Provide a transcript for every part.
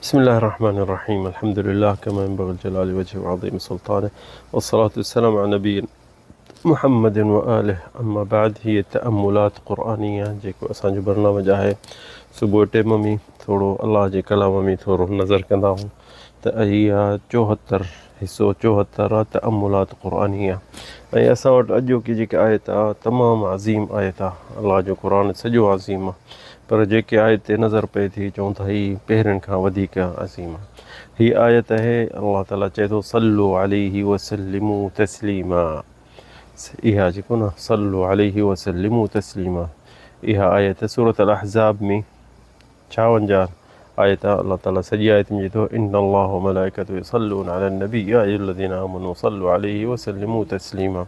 بسم الله الرحمن الرحيم. الحمد لله كما ينبغي الجلال وجهه وعظيم سلطانه، والصلاة والسلام على نبينا محمد وآله. أما بعد، هي تأملات قرآنية जेको असांजो برنامج आहे सुबुह टाइम में थोरो अलाह जे कलाम में थोरो नज़र कंदा आहियूं त इहा 74 हिसो 74 आहे तअम्मुलात क़ुरानिया। ऐं असां वटि अॼोकी जेके आयत आहे तमामु अज़ीम आयत आहे। अलाह जो क़ुरान सॼो अज़ीम आहे, पर जेके आयत ते नज़र पए थी चऊं था ही पहिरियों खां वधीक अज़ीम आहे। ही आयत आहे अलाह ताला चए थो सल्लु अलैहि वसल्लिमू तस्लीमा। इहा जेको न सल्लु अलैहि वसल्लिमू तस्लीमा, इहा आयत सूरत अल अहज़ाब में 56 आयत आहे। अल्लाह ताला सॼी आयत में चए थो इन्नल्लाह व मलाइकतहु यसल्लूना अलन नबी या अय्युहल्लज़ीना आमनू सल्लु अलैहि वसल्लिमू तस्लीमा।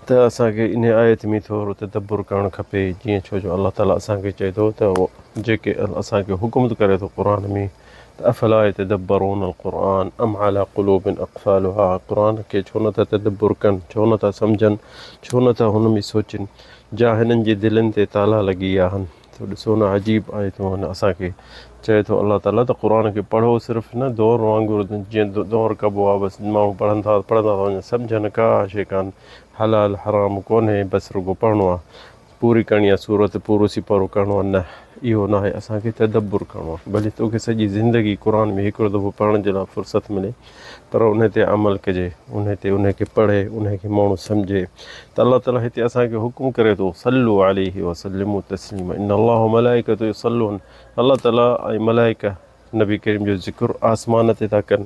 त असांखे इन आयत में थोरो तदब्बुर करणु खपे, जीअं छो जो अल्लाह ताला असांखे चए थो त जेके असांखे हुकुम करे थो क़ुर में त अफ़ला यतदब्बरून अल-क़ुरआन अम अला क़ुलूबिन अक़फ़ालुहा। क़ुर खे छो नथा तदब्बुर कनि, छो नथा सम्झनि, छो नथा हुन में सोचनि, जा हिननि जे दिलनि ते ताला लॻी विया आहिनि। त ॾिसो न अजीब आयतूं आहिनि। असांखे चए थो अल्लाह ताला त क़ुर खे पढ़ो, सिर्फ़ु न दौर वांगुरु जीअं दौर कबो आहे, बसि माण्हू पढ़ंदा था वञनि, सम्झनि का शइ कान, हलाल हराम कोन्हे, बसि रुगो पढ़णो आहे, पूरी करणी आहे सूरत, पूरो सिपरो करिणो आहे। न, इहो न आहे। असांखे तदब्बुर करिणो आहे। भले तोखे सॼी ज़िंदगी क़ुर में हिकिड़ो दफ़ो पढ़ण जे लाइ फ़ुर्सत मिले, पर उन ते अमल कजे, उनखे पढ़े, उनखे माण्हू सम्झे। त अल्लाह ताला हिते असांखे हुकुम करे थो सल्लु अलैहि वसल्लिमू तस्लीमा इन्नल्लाह व मलाइकतहु यसल्लून। अल्लाह ताला ऐं मलाइका नबी करीम जो ज़िक्र आसमान ते था कनि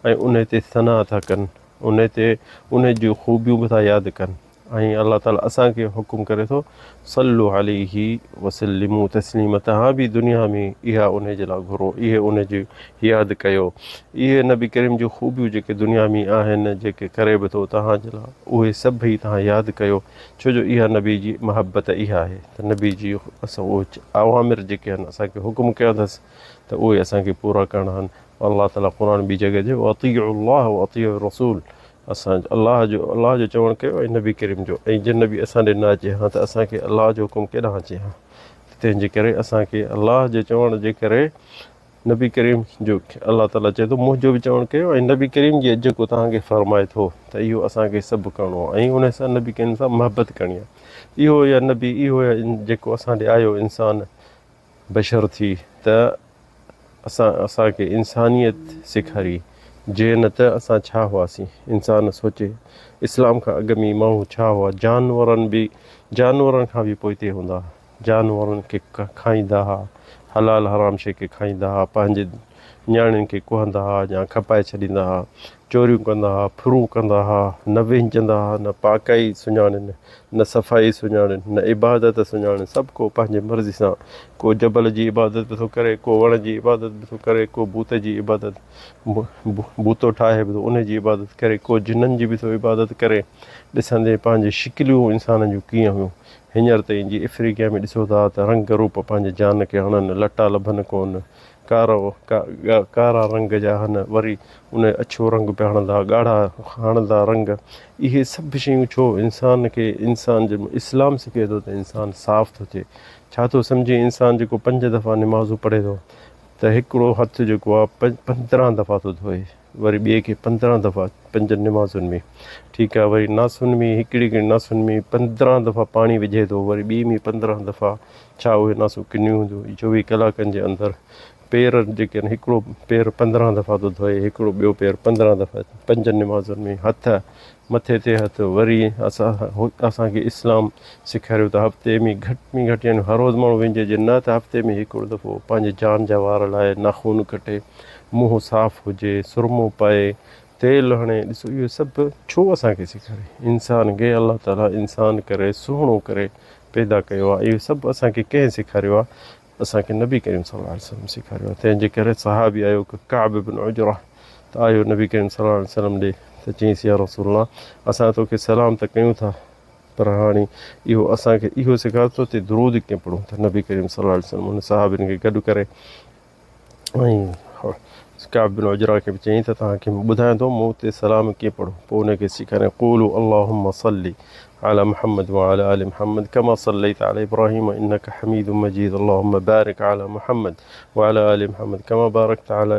ऐं उन ते सना था कनि, उन जूं ख़ूबियूं बि था यादि कनि। ऐं अल्लाह ताला असांखे हुकुम करे थो सल्लु अलैहि वसल्लिमू तस्लीमा। तव्हां बि दुनिया में इहा उन जे लाइ घुरो, इहे उन जी यादि कयो, इहे नबी करीम जूं ख़ूबियूं जेके दुनिया में आहिनि, जेके करे बि थो तव्हां जे लाइ, उहे सभई तव्हां यादि कयो, छो जो इहा नबी जी महबत इहा आहे त नबी जी असां उहे अवामिर जेके आहिनि असांखे हुकुम कया अथसि त उहे असांखे पूरा करणा आहिनि। अल्लाह ताला क़ुर ॿी जॻह ते अतीउल्लाह व अतीउ रसूल, असां अलाह जो चवणु कयो ऐं नबी करीम जो, ऐं जिन बि असां ॾे न अचे हा त असांखे अलाह जो हुकुम केॾांहुं अचे हा। तंहिंजे करे असांखे अलाह जे चवण जे करे नबी करीम जो अल्लाह ताला चए थो मुंहिंजो बि चवणु कयो ऐं नबी करीम जी जेको तव्हांखे फ़रमाए थो त इहो असांखे सभु करिणो आहे ऐं उन सां नबी करीम सां महबत करणी आहे। इहो या नबी, इहो जेको असां ॾे आयो इंसान बशर थी, त असांखे इंसानियत सेखारी। जे न त असां छा हुआसीं, इंसान सोचे इस्लाम खां अॻु में माण्हू छा हुआ, जानवरनि खां बि पोइते हूंदा हुआ, जानवरनि खे खाईंदा हुआ, हलाल हराम शइ खे खाईंदा हुआ, पंहिंजे नियाणियुनि खे कुहंदा हुआ या खपाए छॾींदा हुआ, चोरियूं कंदा हुआ, फिरूं कंदा हुआ, न विञजंदा हुआ, न पाकाई सुञाणनि, न सफ़ाई सुञाणनि, न इबादत सुञाणनि, सभु को पंहिंजे मर्ज़ी सां, को जबल जी इबादत बि थो करे, को वण जी इबादत बि थो करे, को बूत जी इबादत, बूतो ठाहे बि थो उन जी इबादत करे, को जिन्हनि जी बि थो इबादत करे। ॾिसंदे पंहिंजे शिकिलियूं इंसाननि जूं कीअं हुयूं। हींअर ताईं जी अफ्रीका में ॾिसो था त रंग रूप पंहिंजे जान खे हणनि, लटा लभनि कोन, कारा रंग जा आहिनि, वरी उन अछो रंग पिया हणंदा, ॻाढ़ा हणंदा रंग। इहे सभु शयूं छो? इंसान खे, इंसान जो इस्लाम सिखे थो त इंसानु साफ़ थो थिए। छा थो सम्झे? इंसान जेको 5 दफ़ा निमाज़ूं पढ़े थो त हिकिड़ो हथु जेको आहे 15 दफ़ा थो धोए, वरी ॿिए खे 15 दफ़ा 5 निमाज़ुनि में, ठीकु आहे। वरी नासुनि में, हिकिड़ी नासुनि में 15 दफ़ा पाणी विझे थो, वरी ॿी में 15 दफ़ा। छा उहे नासूं किनियूं हूंदियूं? 24 कलाकनि जे अंदरि पेर जेके आहिनि, हिकिड़ो पेर 15 दफ़ा थो धोए, हिकिड़ो ॿियो पेर 15 दफ़ा 5 निमाज़ुनि में। हथ मथे ते हथु। वरी असांखे इस्लाम सेखारियो त हफ़्ते में घटि में घटि, यानी हर रोज़ु माण्हू विझे, जे न त हफ़्ते में हिकिड़ो दफ़ो पंहिंजे जान जा वार लाइ नाखून कटे, मुंहुं साफ़ु हुजे, सुरमो पाए, तेल हणे। ॾिसो इहो सभु छो असांखे सेखारे? इंसान खे अल्लाह ताला इंसान करे सुहिणो करे पैदा कयो आहे। इहो सभु असांखे कंहिं सेखारियो आहे? असांखे नबी करीम सल्लल्लाहु अलैहि वसल्लम सेखारियो आहे। तंहिंजे करे सहाबी आयो काब इब्न उजरा त आयो नबी करीम सल्लल्लाहु अलैहि वसल्लम ॾे त चईंसि या रसूल अल्लाह, असां तोखे सलाम त कयूं था, पर हाणे इहो असांखे इहो सेखार थो त दुरूद कीअं पढ़ूं। त नबी करीम सल्लल्लाहु अलैहि वसल्लम उन सहाबियुनि खे गॾु करे ऐं काब इब्न उजरा खे बि चईं त तव्हांखे ॿुधायां थो मूं ते सलाम कीअं पढ़ो। पोइ उनखे सेखारियो क़ूलू अल्लाहुम्मा सल्ली على محمد وعلى آل محمد كما صليت على إبراهيم إنك حميد مجيد اللهم بارك على محمد وعلى آل محمد كما باركت على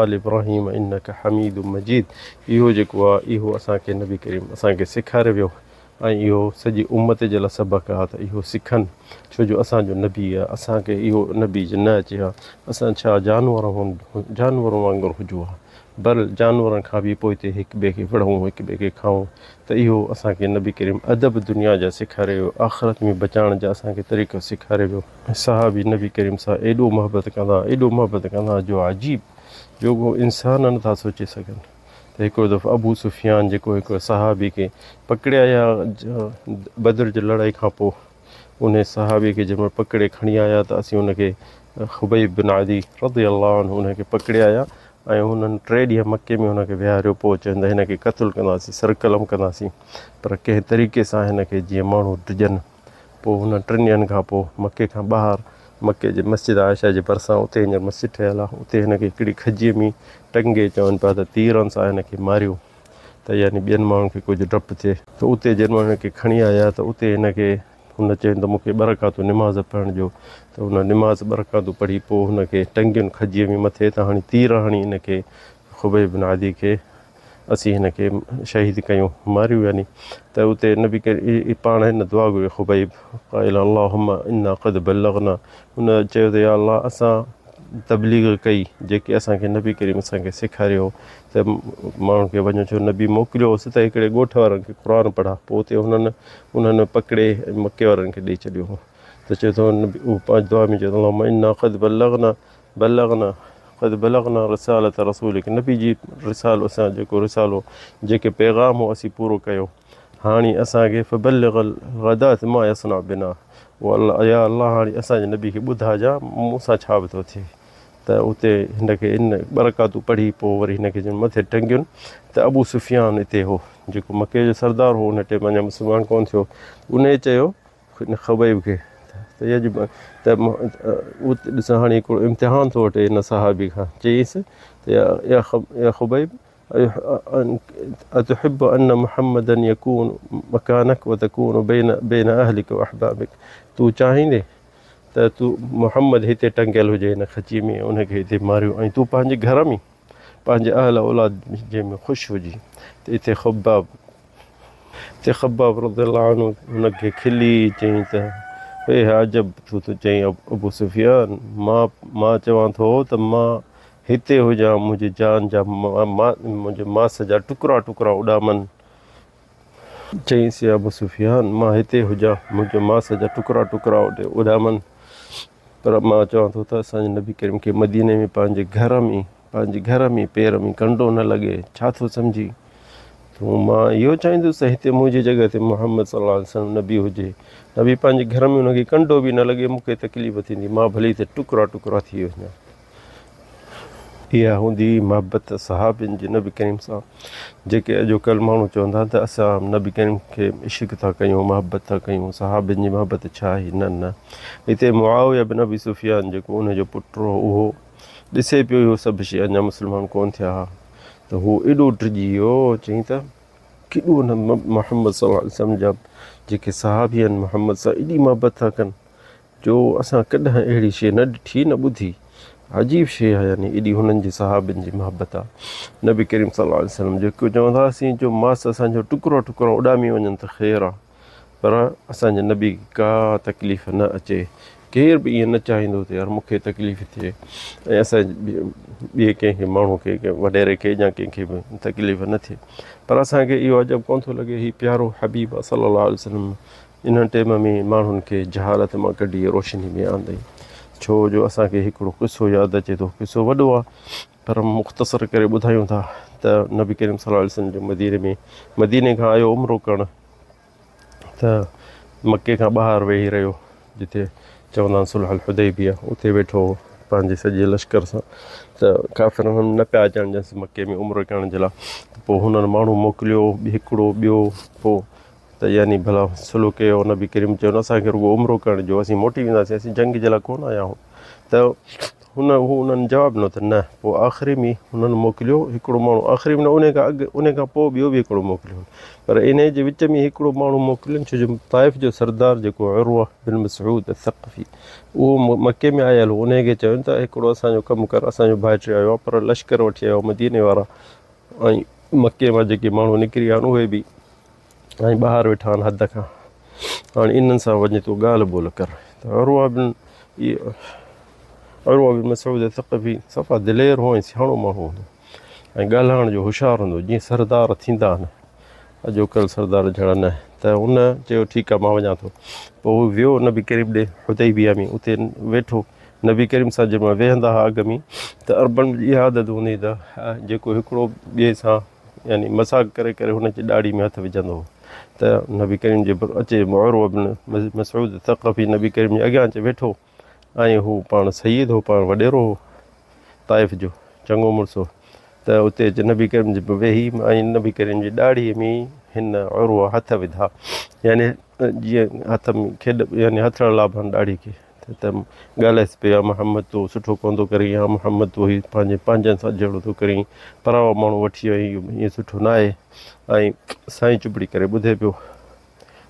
آل إبراهيم إنك حميد مجيد इहो जेको आहे इहो असांखे नबी करीम असांखे सेखारे वियो ऐं इहो सॼी उम्मत जे लाइ सबक़ु आहे त इहो सिखनि छो जो असांजो नबी आहे असांखे इहो नबी न अचे हा असां छा जानवर वांगुरु हुजूं हा बल जानवरनि खां बि पोइ हिते हिक ॿिए खे विढ़ूं हिक ॿिए खे खाऊं त इहो असांखे नबी करीम अदब दुनिया जा सेखारे वियो आख़िरत में बचाइण जा असांखे तरीक़ो सेखारे वियो सहाबी नबी करीम सां एॾो मोहबत कंदा जो अजीब जो को इंसान नथा सोचे सघनि त हिकिड़ो दफ़ो अबू सुफ़ियान जेको हिकिड़ो सहाबी खे पकड़िया या बदर जी लड़ाई खां पोइ उन सहाबी खे जंहिं महिल पकड़े खणी आया त असीं उनखे ख़ुबैब बिन आदी रज़ियल्लाहु अन्हु उनखे पकड़े आया ऐं हुननि 3 ॾींहं मके में हुनखे विहारियो पोइ चवंदा हिन खे क़त्लु कंदासीं सरकलम कंदासीं पर कंहिं तरीक़े सां हिन खे जीअं माण्हू डिॼनि पोइ हुन 3 ॾींहंनि खां पोइ मके खां ॿाहिरि मके जे मस्जिद आयशा जे भरिसां उते हींअर मस्जिद ठहियलु आहे उते हिन खे हिकिड़ी खजीअ में टंगे चवनि पिया त तीरनि सां हिन खे मारियो त यानी ॿियनि माण्हुनि खे कुझु डपु थिए त उते जंहिं महिल हिन खे खणी आया त उते हिन खे हुन चयो त मूंखे बरकातूं निमाज़ पढ़ण जो त हुन निमाज़ बरकातूं पढ़ी पोइ हुनखे टंगियुनि खजीअ में मथे त हाणे तीर हणी हिन खे ख़ुबैब बिन आदी खे असीं हिन खे शहीद कयूं मारियूं यानी त उते नबी करे पाण हिन दुआ घुरियो ख़ुबैब क़ाइल अल्लाहुम्मा इन्ना क़द बल्लगना हुन चयो त या अल्लाह असां तबलीग कई जेके असांखे नबी करीम असांखे सेखारियो त माण्हुनि खे वञो छो नबी मोकिलियोसि त हिकिड़े ॻोठ वारनि खे क़ुर पढ़ा पोइ उते उन्हनि पकड़े मके वारनि खे ॾेई छॾियो हो त चए थो उहो पंहिंजी दुआ में चयो अल्लाहुम्मा इन्ना क़द बल्लगना रिसालत रसूलिक नबी जी रिसालो असां जेको रिसालो जेके पैगाम हो असीं पूरो कयो हाणे असांखे फबल्लिग़ल ग़दात मा यसना बिना उहो अल्लाह या अल्लाह हाणे असांजे नबी खे ॿुधाइजां मूंसां छा बि थो थिए त उते हिनखे इन बरकातूं पढ़ी पोइ वरी हिनखे जिन मथे टंगियुनि त अबू सुफ़ियान हिते हो जेको मके जो सरदार हो उन टाइम अञा मुस्लमान कोन थियो उन चयो हिन ख़ुबैब खे त ॾिसां हाणे हिकिड़ो इम्तिहान थो वठे हिन सहाबी खां चयईंसि त या ख़ुबैब अतुहिब्बु अन्न मुहम्मदन यकून मकानक व तकून बैन अहलिक व अहबाबिक तूं चाहींदे त तूं मुहम्मद हिते टंगियल हुजे हिन खची में उनखे हिते मारियो ऐं तूं पंहिंजे घर में पंहिंजे अहल औलाद जंहिंमें ख़ुशि हुजी त हिते ख़ब्बाब रज़ियल्लाहु अन्हु हुनखे खिली चयईं त हे अजब तूं त चईं अबू सुफ़ियान मां चवां थो त मां हिते हुजां मुंहिंजी जान जा मुंहिंजे मास जा टुकड़ा उॾामनि चईंसि अबू सुफ़ियान मां हिते हुजां मुंहिंजे मास जा टुकड़ा उॾामनि पर मां चवां थो त असांजे नबी करीम खे मदीने में पंहिंजे घर में पेर में कंडो न लॻे छा थो सम्झी तूं मां इहो चाहींदुसि हिते मुंहिंजी जॻह ते मुहम्मद सल्लल्लाहु अलैहि वसल्लम नबी हुजे नबी पंहिंजे घर में हुनखे कंडो बि न लॻे मूंखे तकलीफ़ थींदी मां भली त टुकड़ा थी वञा इहा हूंदी मोहबत सहाबियुनि जी नबी करीम सां जेके अॼुकल्ह माण्हू चवंदा त असां नबी करीम खे इश्क था कयूं मोहबत था कयूं सहाबियुनि जी मोहबत छा आहे न हिते मुआविया बिन अबी सुफ़ियान जेको उनजो पुटु हो उहो ॾिसे पियो इहो सभु शइ अञा मुस्लमान कोन थिया हुआ त हू एॾो डिॼी वियो चई त केॾो न मुहम्मद सल्लल्लाहु अलैहि वसल्लम जा जेके सहाबी आहिनि मुहम्मद सां एॾी मोहबत था कनि जो असां कॾहिं अहिड़ी शइ न ॾिठी न ॿुधी अजीब शइ आहे यानी एॾी हुननि जी सहाबियुनि जी मोहबत आहे नबी करीम सल्लल्लाहु अलैहि वसल्लम जेको चवंदासीं जो मास असांजो टुकड़ो उॾामी वञनि त ख़ैरु आहे पर असांजे नबी का तकलीफ़ न अचे केर बि ईअं न चाहींदो त यार मूंखे तकलीफ़ थिए ऐं असां ॿिए कंहिंखे माण्हू खे वॾेरे खे या कंहिंखे बि तकलीफ़ न थिए पर असांखे इहो अजब कोन थो लॻे हीउ प्यारो हबीब आहे सल्लल्लाहु अलैहि वसल्लम इन टाइम में माण्हुनि खे जहालत मां कढी रोशनी में आंदई छो जो असांखे हिकिड़ो क़िसो यादि अचे थो क़िसो वॾो आहे पर मुख़्तसर करे ॿुधायूं था त नबी करीम सल्लल्लाहु अलैहि वसल्लम जो मदीने खां आयो उमिरो करणु त मके खां ॿाहिरि वेही रहियो जिते चवंदा आहिनि सुलह हुदैबिया उते वेठो पंहिंजे सॼे लश्कर सां त काफ़िरनि न पिया अचनि जंहिंसि मके में उमिरो करण जे लाइ पोइ हुननि माण्हू मोकिलियो हिकिड़ो ॿियो पोइ त यानी भला सुलह कयो नबी करीम चयो असांखे रुॻो उमिरो करण जो असीं मोटी वेंदासीं असीं जंग जे लाइ कोन आया आहियूं त हू उन्हनि जवाबु ॾिनो त न, पोइ आख़िरी में हुननि मोकिलियो हिकिड़ो माण्हू, आख़िरी में न उन खां अॻु उन खां पोइ ॿियो बि हिकिड़ो मोकिलियो, पर इन जे विच में हिकिड़ो माण्हू मोकिलियो छो जो ताइफ़ जो सरदार जेको उरवा बिन मसऊद अथक़फ़ी उहो मके में आयल हो, उनखे चवनि था हिकिड़ो असांजो कमु कर, असांजो भाइटियो आयो आहे पर लश्कर वठी आयो मदीने वारा, ऐं मके मां जेके माण्हू निकिरी विया आहिनि उहे बि ऐं ॿाहिरि वेठा आहिनि हद खां, हाणे इन्हनि सां वञे तूं ॻाल्हि ॿोल कर। त उरवा बिन मसऊद अथक़फ़ी सफ़ा दिलेर हो ऐं सियाणो माण्हू हूंदो ऐं ॻाल्हाइण जो होशियारु हूंदो, जीअं सरदार थींदा आहिनि अॼुकल्ह सरदार जहिड़ा न। त उन चयो ठीकु आहे मां वञा थो, पोइ हू वियो नबी करीम ॾे हुदैबिया में, उते वेठो नबी करीम सां जंहिंमहिल वेहंदा हुआ अॻ में त अरबन इहा आदत हूंदी त जेको हिकिड़ो ॿिए सां यानी मज़ाक़ करे करे हुनजी ॾाढ़ी में हथु विझंदो हो, त नबी करीम जे अचे उरवा बिन मसऊद अथक़फ़ी नबी करीम जे अॻियां अचे वेठो, ऐं हू पाण सईद हो, पाण वॾेरो हो ताइफ़ जो, चङो मुड़ुसु हो, त उते नबी करीम जे वेही ऐं नबी करीम जी ॾाढ़ीअ में हिन उरवा हथ विधा, यानी जीअं हथ में खेॾ यानी हथड़ लाभनि ॾाढ़ी खे, त ॻाल्हाएसि पियो मोहम्मद तूं सुठो कोन थो करीं, या मोहम्मद तूं ही पंहिंजनि सां जहिड़ो थो करीं, पराओ माण्हू वठी वई ईअं सुठो न आहे, ऐं साईं चुपड़ी करे ॿुधे पियो,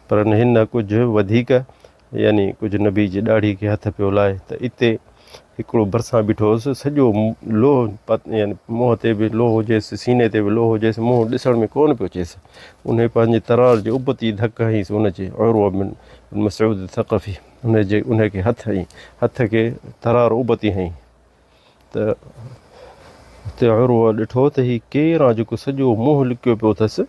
पर हिन कुझु वधीक यानी कुझु नबी जी ॾाढ़ी खे हथ पियो लाहे, त इते हिकिड़ो भरिसां बीठो हुउसि, सॼो लोह यानी मुंहं ते बि लोह हुजेसि, सीने ते बि लोह हुजेसि, मुंहुं ॾिसण में कोन पियो अचेसि, उन पंहिंजे तरार जे उबती धक हईंसि उनजे उरवा बिन मसऊद अथक़फ़ी उनखे हथ खे तरार उबती हईं, त हुते उरवा ॾिठो त हीउ केरु आहे जेको सॼो मुंहुं लिकियो पियो अथसि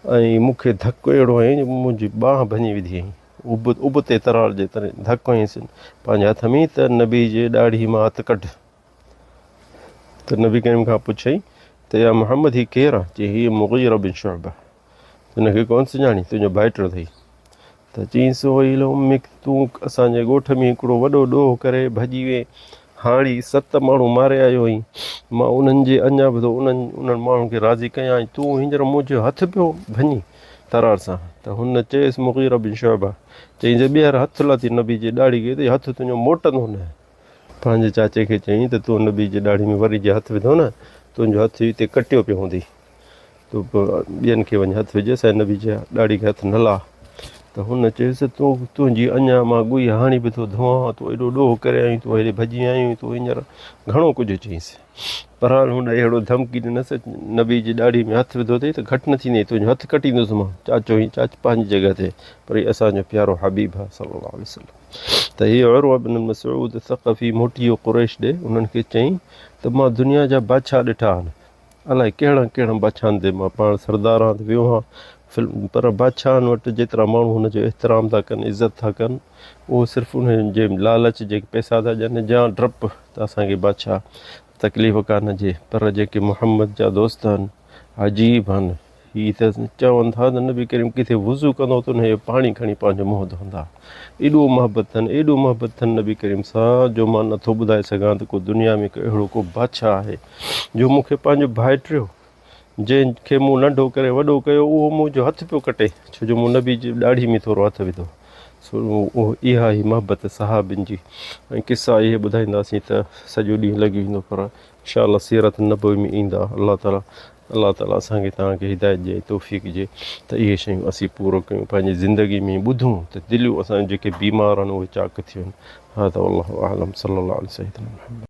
ऐं मूंखे धकु अहिड़ो हईं जो मुंहिंजी बांह भञी विधी हईं, उबते तरार जे तरह धकु हईंसि पंहिंजे हथ में, त नबी जे ॾाढ़ी मां हथु कढु, त नबी करीम खां पुछई त या मोहम्मद ही केरु आहे, चई हीअ मुग़ीरा बिन शुअबा, हिनखे कोन सुञाणी, तुंहिंजो भाइटियो अथई, त चईंसि वईल उम्मिक तूं असांजे ॻोठ में हिकिड़ो वॾो ॾोह करे भॼी वे, हाणे 7 माण्हू मारे आयो हुई, मां उन्हनि जे अञा बि उन्हनि माण्हुनि खे राज़ी कयां, तूं हींअर मुंहिंजो हथु पियो भञी तरार सां, त हुन चयसि मुग़ीरा बिन शुअबा, चईं जे ॿीहर हथु लाथी नबी जे ॾाढ़ी खे त हथु तुंहिंजो मोटंदो न, पंहिंजे चाचे खे चयईं त तूं नबी जे ॾाढ़ी में वरी जे हथु विधो न, तुंहिंजो हथु हिते कटियो पियो हूंदी, तूं ॿियनि खे वञी हथु विझेसि ऐं नबी जे ॾाढ़ी खे हथु न ला, त हुन चयुसि तुंहिंजी अञा मां गुई हाणी बि थो धोआं, तूं एॾो ॾोह करे आहीं, तूं हेॾे भॼी आहीं, तूं हींअर घणो कुझु चईंसि, पर हाणे हुन अहिड़ो धमकी ॾिनसि, नबी जी ॾाढ़ी में हथु विधो अथई त घटि न थींदी, तुंहिंजो हथु कटींदुसि मां, चाचो ई चाच पंहिंजी जॻह ते, पर हीउ असांजो प्यारो हबीब आहे सल्लल्लाहु अलैहि वसल्लम। त हीअ उरवा बिन मसऊद अथक़फ़ी मोटी वियो क़ुरैश ॾे, उन्हनि खे चयईं त मां दुनिया जा बादशाह ॾिठा आहिनि, अलाए कहिड़ा कहिड़ा बादशाहनि ते मां पाण सरदारां ते वियो आहियां, पर बादशाहनि वटि जेतिरा माण्हू हुनजो एतिराम था कनि, इज़त था कनि, उहो सिर्फ़ु उन जे लालच जेके पैसा था ॾियनि या डपु त असांखे बादशाह तकलीफ़ कान ॾिए, पर जेके मोहम्मद जा दोस्त आहिनि अजीब आहिनि, हीअ त चवनि था त नबी करीम किथे वुज़ू कंदो त उनजो पाणी खणी पंहिंजो मुंहुं धोईंदा, एॾो मोहबत अथनि नबी करीम सां, जो मां नथो ॿुधाए सघां त को दुनिया में अहिड़ो को बादशाह आहे जो मूंखे पंहिंजो भाइटियो जंहिंखे मूं नंढो करे वॾो कयो उहो मुंहिंजो हथु पियो कटे, छो जो मूं नबी जी ॾाढ़ी में थोरो हथु विधो, उहो इहा ई मोहबत सहाबिन जी, ऐं किसा इहे ॿुधाईंदासीं त सॼो ॾींहुं लॻी वेंदो, पर इंशाअल्लाह सीरत नबवी में ईंदा। अल्लाह ताला असांखे तव्हांखे हिदायत ॾिए, तौफ़ीक़ ॾिए त इहे शयूं असीं पूरो कयूं, पंहिंजी ज़िंदगी में ॿुधूं त दिलियूं असांजूं जेके बीमार आहिनि उहे चाक थियूं। हा त अल्लाहु आलम सल्लल्लाहु अलैहि वसल्लम।